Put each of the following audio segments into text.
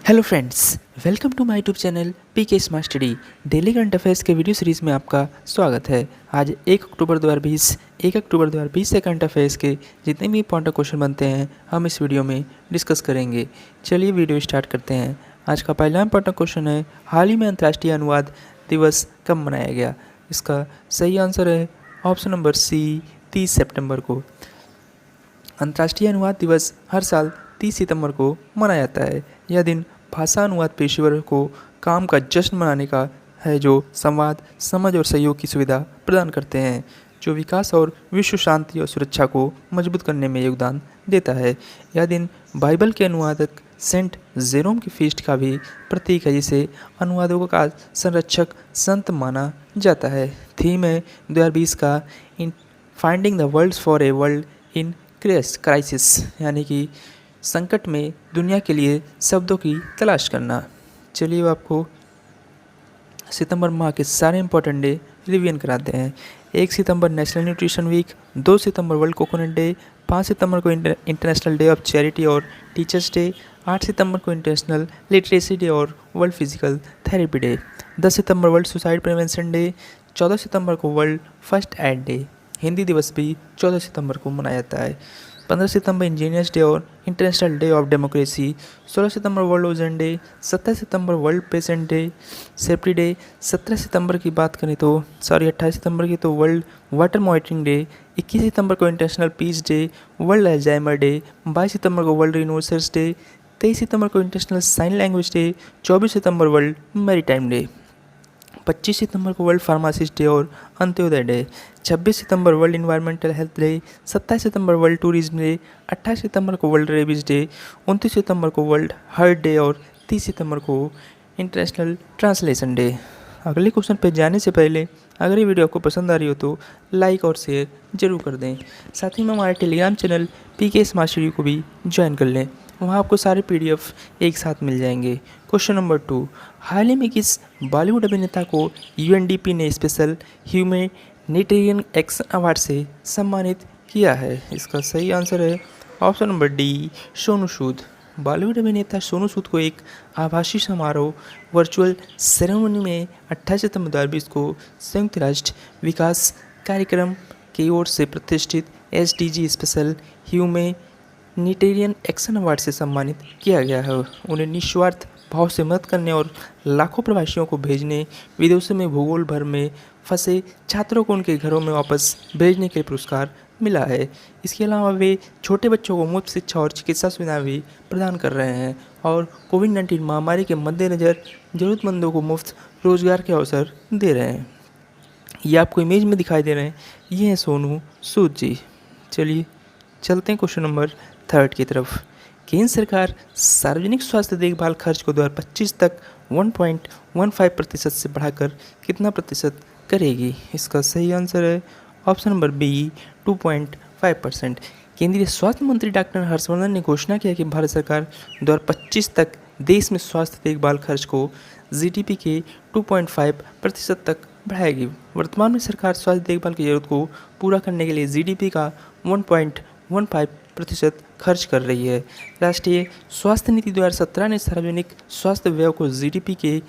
Hello friends, welcome to my YouTube channel PK smart study. Daily current affairs के video series में आपका स्वागत है। आज 1 अक्टूबर 2020 से करंट अफेयर्स के जितने भी इंपॉर्टेंट क्वेश्चन बनते हैं हम इस वीडियो में डिस्कस करेंगे। चलिए वीडियो स्टार्ट करते हैं। आज का पहला इंपॉर्टेंट क्वेश्चन है, हाल ही में अंतर्राष्ट्रीय अनुवाद दिवस कब मनाया गया? इसका सही आंसर है ऑप्शन नंबर सी, 30 सितंबर को। अंतर्राष्ट्रीय अनुवाद दिवस हर साल 30 सितंबर को मनाया जाता है। यह दिन भाषा अनुवाद पेशेवरों को काम का जश्न मनाने का है, जो संवाद, समझ और सहयोग की सुविधा प्रदान करते हैं, जो विकास और विश्व शांति और सुरक्षा को मजबूत करने में योगदान देता है। यह दिन बाइबल के अनुवादक सेंट जेरोम की फीस्ट का भी प्रतीक है, जिसे अनुवादकों का संरक्षक संत माना जाता है। थीम है 2020 का in finding the world for a world in crisis, यानी कि संकट में दुनिया के लिए शब्दों की तलाश करना। चलिए आपको सितंबर माह के सारे इंपॉर्टेंट डे रिवीजन कराते हैं। 1 सितंबर नेशनल न्यूट्रिशन वीक, 2 सितंबर वर्ल्ड कोकोनट डे, 5 सितंबर को इंटरनेशनल डे ऑफ चैरिटी और टीचर्स डे, 8 सितंबर को इंटरनेशनल लिटरेसी डे और वर्ल्ड फिजिकल थेरेपी डे, 10 सितंबर वर्ल्ड सुसाइड प्रिवेंशन डे, 14 सितंबर को world first aid day. Hindi दिवस भी 14 सितंबर को मनाया जाता है। 15 सितंबर इंजीनियर्स डे और international day of democracy, 16 September world ozone day, 17 सितंबर world patient day safety day, 17 सितंबर की बात करें तो 28 सितंबर की तो वर्ल्ड वाटर मॉनिटरिंग डे, 21 सितंबर को international peace day, world Alzheimer day, 22 सितंबर को वर्ल्ड रिनोसर्स डे, 23 सितंबर को इंटरनेशनल साइन लैंग्वेज डे, 24 सितंबर वर्ल्ड मैरीटाइम डे, 25 सितंबर को वर्ल्ड फार्मासिस्ट डे और अंत्योदय डे, 26 सितंबर वर्ल्ड इन्वायरमेंटल हेल्थ डे, 27 सितंबर वर्ल्ड टूरिज्म डे, 28 सितंबर को वर्ल्ड रेबीज डे, 29 सितंबर को वर्ल्ड हार्ट डे और 30 सितंबर को इंटरनेशनल ट्रांसलेशन डे। अगले क्वेश्चन पे जाने से पहले अगर ये वीडियो आपको पसंद आ रही हो तो लाइक और शेयर जरूर कर दें। साथ ही में हमारे Telegram channel PK smart study को भी ज्वाइन कर लें, वहाँ आपको सारे पीडीएफ एक साथ मिल जाएंगे। क्वेश्चन नंबर 2, हाल ही में किस बॉलीवुड अभिनेता को यूएनडीपी ने स्पेशल ह्यूमैनिटेरियन एक्शन अवार्ड से सम्मानित किया है? इसका सही आंसर है option number D, Sonu Sood. Bollywood अभिनेता सोनू सूद को एक आभासी समारोह वर्चुअल सेरेमनी में 28 सितंबर 2020 को संयुक्त राष्ट्र विकास कार्यक्रम की ओर से प्रतिष्ठित SDG special humanitarian action award से सम्मानित किया गया है। उन्हें निस्वार्थ भाव से मदद करने और लाखों प्रवासियों को भेजने, विदेशों में भूगोल भर में फंसे छात्रों को उनके घरों में वापस भेजने के पुरस्कार मिला है। इसके अलावा वे छोटे बच्चों को मुफ्त शिक्षा और चिकित्सा सुविधा भी प्रदान कर रहे हैं और कोविड-19 महामारी के मद्देनज़र ज़रूरतमंदों को मुफ्त रोजगार के अवसर दे रहे हैं। ये आपको इमेज में दिखाई दे रहे हैं, ये हैं सोनू सूद जी। चलिए चलते हैं क्वेश्चन नंबर 3 की तरफ। केंद्र सरकार सार्वजनिक स्वास्थ्य देखभाल खर्च को 2025 तक 1.15% से बढ़ाकर कितना प्रतिशत करेगी? इसका सही आंसर है ऑप्शन नंबर बी, 2.5%। केंद्रीय स्वास्थ्य मंत्री डॉक्टर हर्षवर्धन ने घोषणा किया कि भारत सरकार 2025 तक देश में स्वास्थ्य देखभाल खर्च को जीडीपी के 2.5% तक बढ़ाएगी। वर्तमान में सरकार स्वास्थ्य देखभाल की जरूरत को पूरा करने के लिए जीडीपी का 1.15% खर्च कर रही है। राष्ट्रीय स्वास्थ्य नीति 2017 ने सार्वजनिक स्वास्थ्य व्यय को जीडीपी के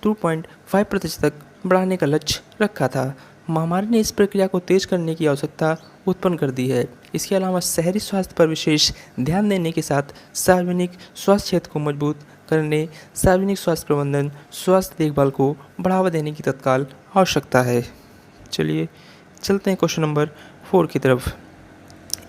2.5% तक बढ़ाने का लक्ष्य रखा था। महामारी ने इस प्रक्रिया को तेज करने की आवश्यकता उत्पन्न कर दी है। इसके अलावा शहरी स्वास्थ्य पर विशेष ध्यान देने के साथ सार्वजनिक स्वास्थ्य क्षेत्र को मजबूत करने, सार्वजनिक स्वास्थ्य प्रबंधन, स्वास्थ्य देखभाल को बढ़ावा देने की तत्काल आवश्यकता है। चलिए चलते हैं क्वेश्चन नंबर 4 की तरफ।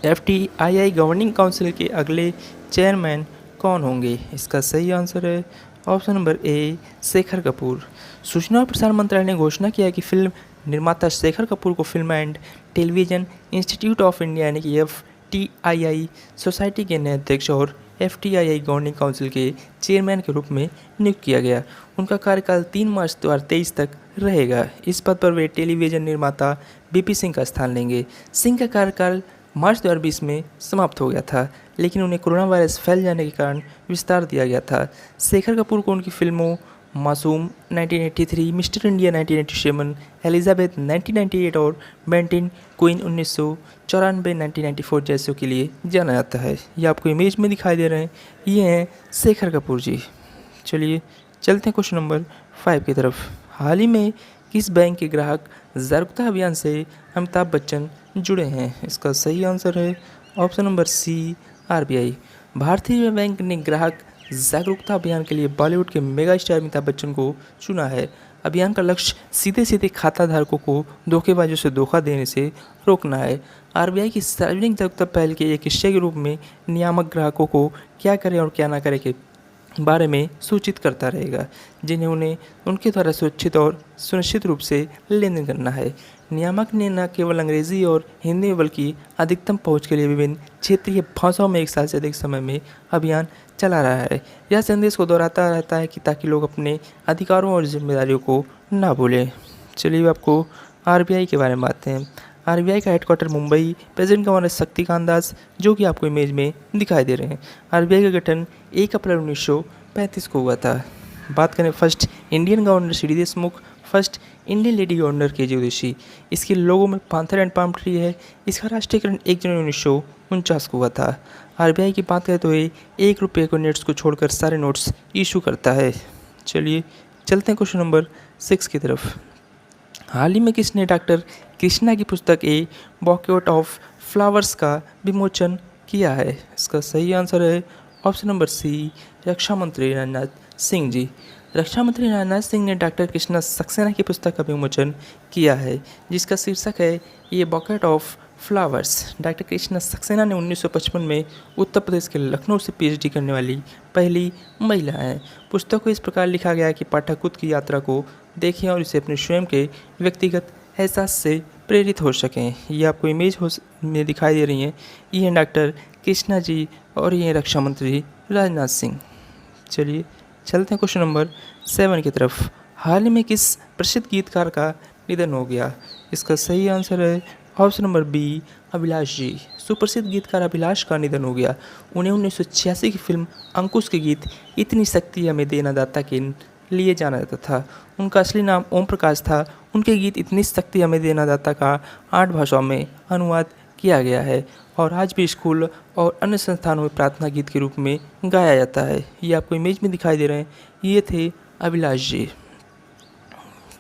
FTII गवर्निंग काउंसिल के अगले चेयरमैन कौन होंगे? इसका सही आंसर है option number A, Shekhar Kapoor. सूचना और प्रसारण मंत्रालय ने घोषणा किया कि फिल्म निर्माता शेखर कपूर को film and television institute of India यानी कि FTII सोसाइटी के नए अध्यक्ष और FTII गवर्निंग काउंसिल के चेयरमैन के रूप में नियुक्त किया गया। उनका कार्यकाल 3 मार्च 2023 तक रहेगा। इस पद पर वे टेलीविजन निर्माता BP सिंह का स्थान लेंगे। सिंह का कार्यकाल मार्च 2020 में समाप्त हो गया था, लेकिन उन्हें कोरोना वायरस फैल जाने के कारण विस्तार दिया गया था। शेखर कपूर को उनकी फिल्मों मासूम 1983, मिस्टर इंडिया 1987, एलिजाबेथ 1998 और बेंटिन क्वीन 1994-1994 जैसों के लिए जाना जाता है। ये आपको इमेज में दिखाई दे रहे हैं, ये हैं शेखर कपूर जी। चलिए चलते हैं क्वेश्चन नंबर 5 की तरफ। हाल ही में किस बैंक के ग्राहक जागरूकता अभियान से अमिताभ बच्चन जुड़े हैं? इसका सही आंसर है ऑप्शन नंबर सी, आरबीआई। भारतीय बैंक ने ग्राहक जागरूकता अभियान के लिए बॉलीवुड के मेगा स्टार अमिताभ बच्चन को चुना है। अभियान का लक्ष्य सीधे सीधे खाता धारकों को धोखेबाजों से धोखा देने से रोकना है। आरबीआई की सार्वजनिक जागरूकता पहल के एक हिस्से के रूप में नियामक ग्राहकों को क्या करें और क्या ना करें के बारे में सूचित करता रहेगा, जिन्हें उन्हें उनके द्वारा सुरक्षित और सुनिश्चित रूप से लेन देन करना है। नियामक ने न केवल अंग्रेजी और हिंदी में बल्कि अधिकतम पहुंच के लिए विभिन्न क्षेत्रीय भाषाओं में 1 साल से अधिक समय में अभियान चला रहा है। यह संदेश को दोहराता रहता है कि ताकि लोग अपने अधिकारों और जिम्मेदारियों को ना भूलें। चलिए आपको आरबीआई के बारे में बात हैं। आरबीआई का headquarter Mumbai, president governor Shaktikanta Das, जो कि आपको इमेज में दिखाई दे रहे हैं। आरबीआई का गठन 1 अप्रैल 1935 को हुआ था। बात करें first Indian governor Shri Deshmukh, first Indian lady governor KG Joshi. इसके लोगों में पांथर एंड पाम ट्री है। इसका राष्ट्रीयकरण 1 जनवरी 1949 को हुआ था। आरबीआई की बात करें तो ये 1 रुपये के नोट्स को छोड़कर सारे नोट्स इशू करता है। चलिए चलते हैं क्वेश्चन नंबर 6 की तरफ। हाल ही में किसने डॉक्टर कृष्णा की पुस्तक ए बॉकेट ऑफ फ्लावर्स का विमोचन किया है? इसका सही आंसर है ऑप्शन नंबर सी, रक्षा मंत्री राजनाथ सिंह जी। रक्षा मंत्री राजनाथ सिंह ने डॉक्टर कृष्णा सक्सेना की पुस्तक का विमोचन किया है, जिसका शीर्षक है ये bouquet of flowers. Doctor Krishna Saxena ने 1955 में उत्तर प्रदेश के लखनऊ से पीएचडी करने वाली पहली महिला हैं। पुस्तक को इस प्रकार लिखा गया है कि पाठक खुद की यात्रा को देखें और इसे अपने स्वयं के व्यक्तिगत एहसास से प्रेरित हो सकें। ये आपको इमेज में दिखाई दे रही हैं। ये हैं डॉक्टर कृष्णा जी और ये रक्षा मंत्री राजनाथ सिंह। चलिए चलते हैं क्वेश्चन नंबर 7 की तरफ। हाल ही में किस प्रसिद्ध गीतकार का निधन हो गया? इसका सही आंसर है ऑप्शन नंबर बी, अभिलाष जी। सुप्रसिद्ध गीतकार अभिलाष का निधन हो गया। उन्हें 1986 की फिल्म अंकुश के गीत इतनी शक्ति हमें देना दाता के लिए जाना जाता था। उनका असली नाम ओम प्रकाश था। उनके गीत इतनी शक्ति हमें देना दाता का 8 भाषाओं में अनुवाद किया गया है और आज भी स्कूल और अन्य संस्थानों में प्रार्थना गीत के रूप में गाया जाता है। ये आपको इमेज में दिखाई दे रहे हैं। ये थे अभिलाष जी।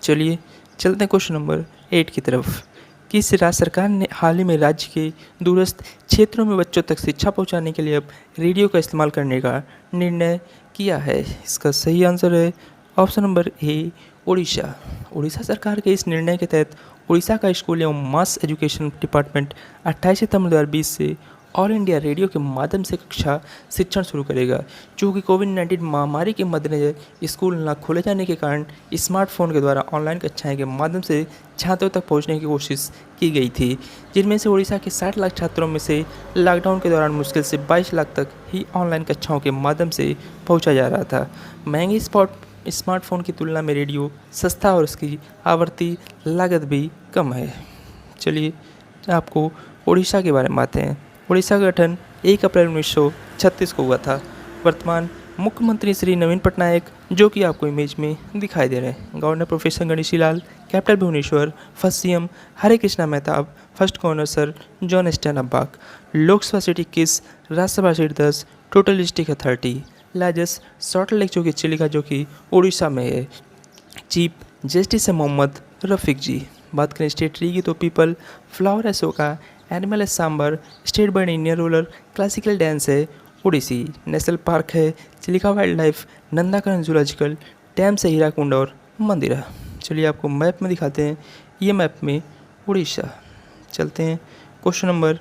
चलिए चलते हैं क्वेश्चन नंबर 8 की तरफ। किस राज्य सरकार ने हाल ही में राज्य के दूरस्थ क्षेत्रों में बच्चों तक शिक्षा पहुंचाने के लिए अब रेडियो का इस्तेमाल करने का निर्णय किया है? इसका सही आंसर है option number A, Orissa. Orissa सरकार के इस निर्णय के तहत उड़ीसा का स्कूल एवं मास एजुकेशन डिपार्टमेंट 28 सितंबर 2020 से ऑल इंडिया रेडियो के माध्यम से कक्षा शिक्षण शुरू करेगा। चूँकि कोविड-19 महामारी के मद्देनज़र स्कूल न खोले जाने के कारण स्मार्टफोन के द्वारा ऑनलाइन कक्षाएं के माध्यम से छात्रों तक पहुंचने की कोशिश की गई थी, जिनमें से उड़ीसा के 60 लाख छात्रों में से लॉकडाउन के दौरान मुश्किल से 22 लाख तक ही ऑनलाइन कक्षाओं के माध्यम से पहुँचा जा रहा था। महंगे स्मार्टफोन की तुलना में रेडियो सस्ता और इसकी आवर्ती लागत भी कम है। चलिए आपको उड़ीसा के बारे में बातें हैं। उड़ीसा का गठन 1 अप्रैल 1936 को हुआ था। वर्तमान मुख्यमंत्री श्री नवीन पटनायक, जो कि आपको इमेज में दिखाई दे रहे हैं। Governor professor Ganeshi Lal, capital Bhubaneswar, first CM Hare Krishna Mahtab, first governor sir John Stanhope. Lok Sabha seat 21, Rajya Sabha seat 10, total district है 30। लार्जेस्ट सॉल्ट लेक जो कि चिलिका, जो कि उड़ीसा में है। चीफ जस्टिस है मोहम्मद रफ़ीक जी। बात करें स्टेट ट्री की तो पीपल, फ्लावर अशोका, एनिमल है sambar, state bird Indian roller, classical dance है ओडिसी। नेशनल पार्क है Chilika wildlife, Nandankanan zoological, dam से हीराकुंड और मंदिरा। चलिए आपको मैप में दिखाते हैं। ये मैप में उड़ीसा। चलते हैं क्वेश्चन नंबर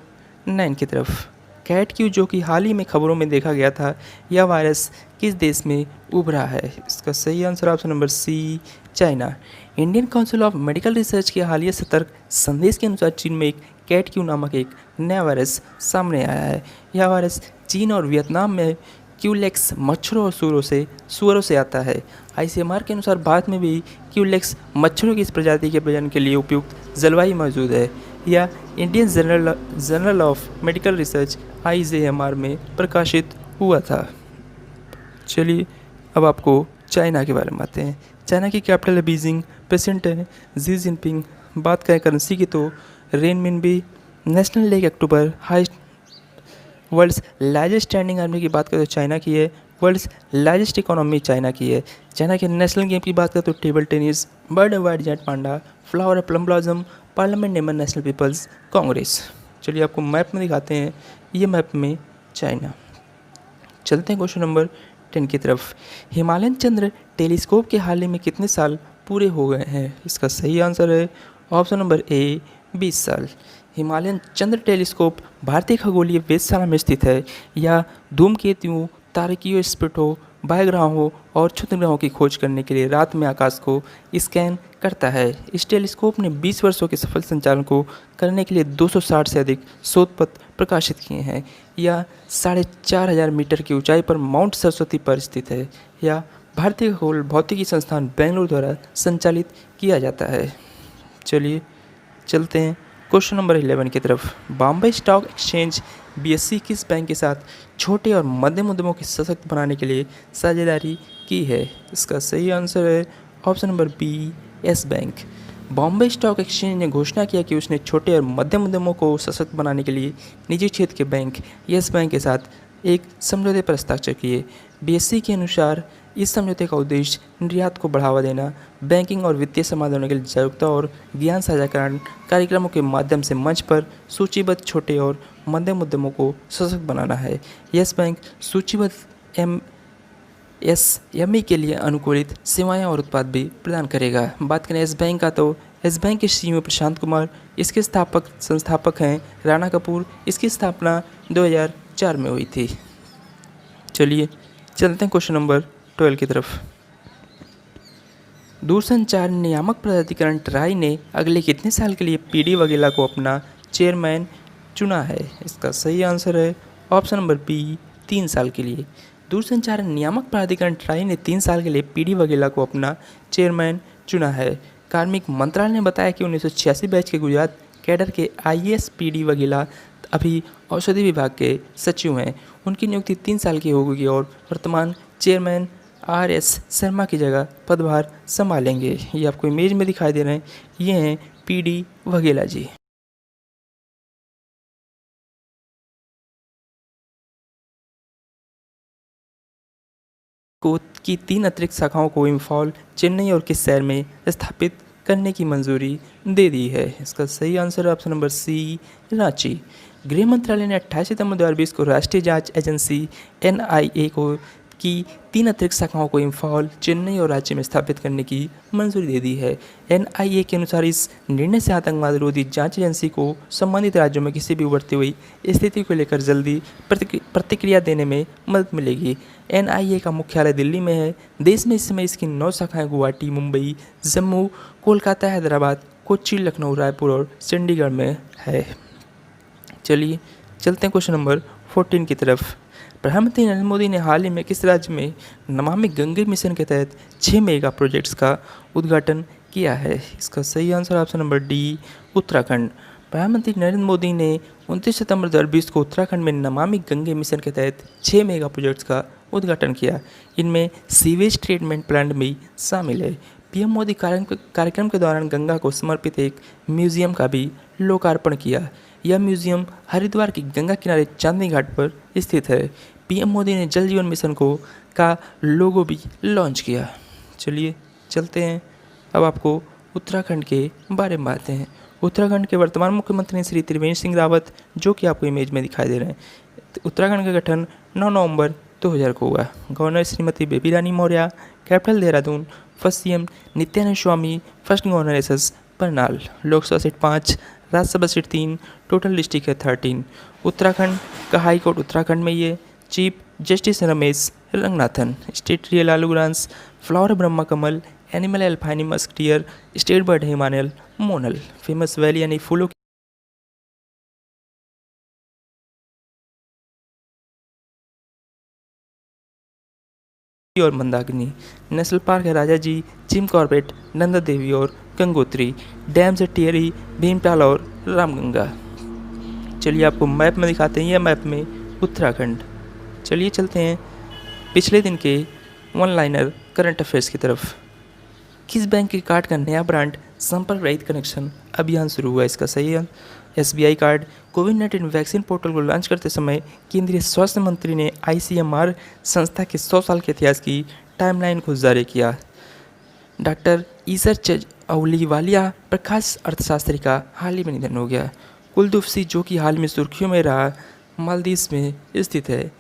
9 की तरफ। कैट क्यू, जो कि हाल ही में खबरों में देखा गया था, यह वायरस किस देश में उभरा है? इसका सही answer option number C, China. Indian Council of Medical Research के हालिया सतर्क संदेश के अनुसार चीन में एक कैट क्यू नामक एक नया वायरस सामने आया है। यह वायरस चीन और वियतनाम में क्यूलेक्स मच्छरों और सुअरों से आता है। आईसीएमआर के अनुसार भारत में भी क्यूलेक्स मच्छरों की इस प्रजाति के प्रजनन के लिए उपयुक्त जलवायु मौजूद है। यह Indian journal of Medical research IJMR में प्रकाशित हुआ था। चलिए अब आपको चाइना के बारे में आते हैं। चाइना की कैपिटल है बीजिंग, प्रेसिडेंट है जी जिनपिंग। बात करें करेंसी की तो renminbi. National lake October, highest world's largest standing army की बात करें तो चाइना की है वर्ल्ड्स लार्जेस्ट इकोनॉमी चाइना की है। चाइना के नेशनल गेम की बात करें तो table tennis, bird white jet panda, flower plum blossom, parliament नेमन नेशनल पीपल्स कांग्रेस। चलिए आपको मैप में दिखाते हैं, ये मैप में चाइना। चलते हैं क्वेश्चन नंबर 10 की तरफ। हिमालयन चंद्र टेलीस्कोप के हाल ही में कितने साल पूरे हो गए हैं? इसका सही आंसर है ऑप्शन नंबर ए 20 साल। हिमालयन चंद्र टेलीस्कोप भारतीय खगोलीय वेधशाला में स्थित है। यह धूमकेतुओं, तारकीय स्फटिकों, बाह्यग्रहों और क्षुद्रग्रहों की खोज करने के लिए रात में आकाश को स्कैन करता है। इस टेलीस्कोप ने 20 वर्षों के सफल संचालन को करने के लिए 260 से अधिक शोध पत्र प्रकाशित किए हैं। यह 4500 मीटर की ऊंचाई पर माउंट सरस्वती पर स्थित है। यह भारतीय खगोल भौतिकी संस्थान बेंगलुरु द्वारा संचालित किया जाता है। चलिए चलते हैं क्वेश्चन नंबर 11 की तरफ। बॉम्बे स्टॉक एक्सचेंज BSE किस बैंक के साथ छोटे और मध्यम उद्यमों को सशक्त बनाने के लिए साझेदारी की है? इसका सही आंसर है option number B Yes Bank. Bombay Stock Exchange ने घोषणा किया कि उसने छोटे और मध्यम उद्यमों को सशक्त बनाने के लिए निजी क्षेत्र के बैंक येस बैंक के साथ एक समझौते पर हस्ताक्षर किए। BSE के अनुसार इस समझौते का उद्देश्य निर्यात को बढ़ावा देना, बैंकिंग और वित्तीय समाधानों के लिए जागरूकता और ज्ञान साझाकरण कार्यक्रमों के माध्यम से मंच पर सूचीबद्ध छोटे और मध्यम उद्यमों को सशक्त बनाना है। येस बैंक सूचीबद्ध MSME के लिए अनुकूलित सेवाएं और उत्पाद भी प्रदान करेगा। बात करें येस बैंक का तो येस बैंक के CEO प्रशांत कुमार, इसके संस्थापक हैं राणा कपूर। इसकी स्थापना 2004 में हुई थी। चलिए चलते हैं क्वेश्चन नंबर 12 की तरफ। दूरसंचार नियामक प्राधिकरण ट्राई ने अगले कितने साल के लिए PD वगेला को अपना चेयरमैन चुना है? इसका सही आंसर है ऑप्शन नंबर बी 3 साल के लिए। दूरसंचार नियामक प्राधिकरण ट्राई ने 3 साल के लिए PD वगेला को अपना चेयरमैन चुना है। कार्मिक मंत्रालय ने बताया कि 1986 बैच के गुजरात कैडर के IAS PD वगेला अभी औषधि विभाग के सचिव हैं। उनकी नियुक्ति 3 साल की होगी और वर्तमान चेयरमैन RS शर्मा की जगह पदभार संभालेंगे। ये आपको इमेज में दिखाई दे रहे हैं, ये हैं PD वगेला जी। की 3 अतिरिक्त शाखाओं को इम्फॉल, चेन्नई और किस शहर में स्थापित करने की मंजूरी दे दी है? इसका सही आंसर है ऑप्शन नंबर सी रांची। गृह मंत्रालय ने 28 सितंबर 2020 को राष्ट्रीय जांच एजेंसी NIA को की 3 अतिरिक्त शाखाओं को इम्फॉल, चेन्नई और रांची में स्थापित करने की मंजूरी दे दी है। NIA के अनुसार इस निर्णय से आतंकवाद विरोधी जांच एजेंसी को संबंधित राज्यों में किसी भी उभरती हुई स्थिति को लेकर जल्दी प्रतिक्रिया देने में मदद मिलेगी। NIA का मुख्यालय दिल्ली में है। देश में इस समय इसकी 9 शाखाएं गुवाहाटी, मुंबई, जम्मू, कोलकाता, हैदराबाद, कोच्चि, लखनऊ, रायपुर और चंडीगढ़ में है। चलिए चलते हैं क्वेश्चन नंबर 14 की तरफ। प्रधानमंत्री नरेंद्र मोदी ने हाल ही में किस राज्य में नमामि गंगे मिशन के तहत 6 मेगा प्रोजेक्ट्स का उद्घाटन किया है? इसका सही answer option number D Uttarakhand. प्रधानमंत्री नरेंद्र मोदी ने 29 सितंबर 2020 को उत्तराखंड में नमामि गंगे मिशन के तहत 6 मेगा प्रोजेक्ट्स का उद्घाटन किया। इनमें सीवेज ट्रीटमेंट प्लांट भी शामिल है। PM मोदी कार्यक्रम के दौरान गंगा को समर्पित एक म्यूजियम का भी लोकार्पण किया। यह म्यूजियम हरिद्वार की गंगा किनारे चांदनी घाट पर स्थित है। PM मोदी ने जल जीवन मिशन का लोगो भी लॉन्च किया। चलिए चलते हैं, अब आपको उत्तराखंड के बारे में बातें हैं। उत्तराखंड के वर्तमान मुख्यमंत्री श्री त्रिवेंद्र सिंह रावत, जो कि आपको इमेज में दिखाई दे रहे हैं। उत्तराखंड का गठन 9 नवंबर 2000 को हुआ। Governor Shrimati Baby Rani Maurya, capital Dehradun. First CM Nityanand Swami, first governor SS Barnala. Lok Sabha seat 5, Rajya Sabha seat 3, total district है 13। उत्तराखंड का हाई कोर्ट उत्तराखंड में ही है। Chief justice Ramesh Ranganathan. State रियल आलू ग्रांस, फ्लावर ब्रह्मा कमल, एनिमल एल्फाइनी मस्कटियर, state bird Himalayan monal. Famous valley यानी फूलों और मंदाकिनी। नेशनल पार्क है Rajaji, Jim Corbett, Nanda Devi और गंगोत्री। डैम्स है टिहरी, भीमताल और रामगंगा। चलिए आपको मैप में दिखाते हैं, यह मैप में उत्तराखंड। चलिए चलते हैं पिछले दिन के वन लाइनर करंट अफेयर्स की तरफ। किस बैंक के कार्ड का नया ब्रांड संपर्क रहित कनेक्शन अभियान शुरू हुआ? इसका सही है SBI कार्ड। कोविड-19 वैक्सीन पोर्टल को लॉन्च करते समय केंद्रीय स्वास्थ्य मंत्री ने आईसीएमआर संस्था के 100 साल के इतिहास की टाइमलाइन को जारी किया। डॉक्टर ईसर अहलूवालिया प्रकाश अर्थशास्त्री का हाल ही में निधन हो गया। कुलदीप सिंह, जो कि हाल में सुर्खियों में रहा, मालदीव में स्थित है।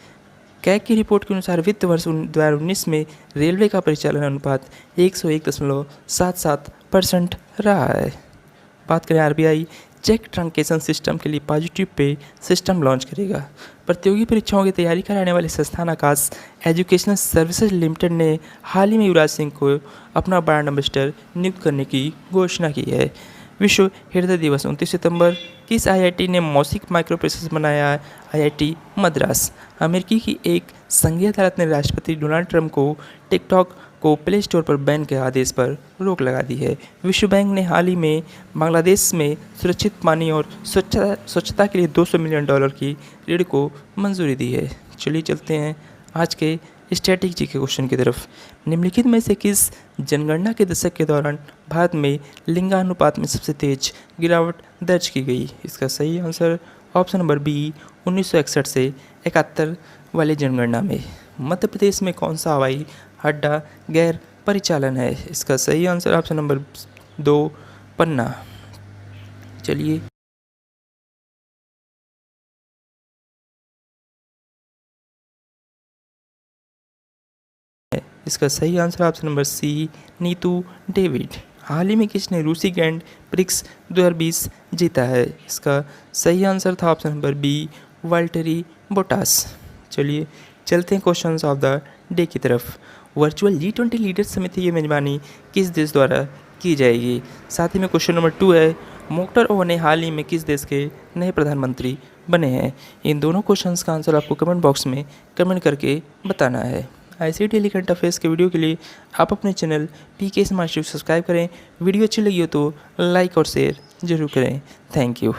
कैग की रिपोर्ट के अनुसार वित्त वर्ष 2019 में रेलवे का परिचालन अनुपात 101.77% रहा है। बात करें आरबीआई चेक ट्रांकेशन सिस्टम के लिए पॉजिटिव पे सिस्टम लॉन्च करेगा। प्रतियोगी परीक्षाओं की तैयारी कराने वाले संस्थान आकाश एजुकेशनल सर्विसेज लिमिटेड ने हाल ही में युवराज सिंह को अपना ब्रांड एम्बेसडर नियुक्त करने की घोषणा की है। विश्व हृदय दिवस 29 सितंबर। किस आईआईटी ने मौसिक माइक्रोप्रोसेसर बनाया है? आईआईटी मद्रास। अमेरिकी की एक संघीय अदालत ने राष्ट्रपति डोनाल्ड ट्रंप को टिकटॉक को प्ले स्टोर पर बैन के आदेश पर रोक लगा दी है। विश्व बैंक ने हाल ही में बांग्लादेश में सुरक्षित पानी और स्वच्छता के लिए $200 मिलियन की ऋण को मंजूरी दी है। चलिए चलते हैं आज के स्ट्रैटेजी के क्वेश्चन की तरफ। निम्नलिखित में से किस जनगणना के दशक के दौरान भारत में लिंगानुपात में सबसे तेज गिरावट दर्ज की गई? इसका सही आंसर ऑप्शन नंबर बी 1961 से 71 वाले जनगणना में। मध्य प्रदेश में कौन सा हवाई अड्डा गैर परिचालन है? इसका सही आंसर ऑप्शन नंबर 2 पन्ना। चलिए इसका सही answer option number C Neetu David. हाल ही में किसने रूसी ग्रैंड प्रिक्स 2020 जीता है? इसका सही आंसर था option number B Valtteri Bottas. चलिए चलते हैं क्वेश्चंस ऑफ द डे की तरफ। वर्चुअल G20 लीडर्स समिति की मेजबानी किस देश द्वारा की जाएगी? साथ ही में क्वेश्चन नंबर 2 है, मोक्टर ओवर ने हाल ही में किस देश के नए प्रधानमंत्री बने हैं? इन दोनों क्वेश्चंस का आंसर आपको कमेंट बॉक्स में कमेंट करके बताना है। ऐसे डेली करंट अफेयर्स के वीडियो के लिए आप अपने चैनल PK स्मार्ट सब्सक्राइब करें। वीडियो अच्छी लगी हो तो लाइक और शेयर जरूर करें। Thank you.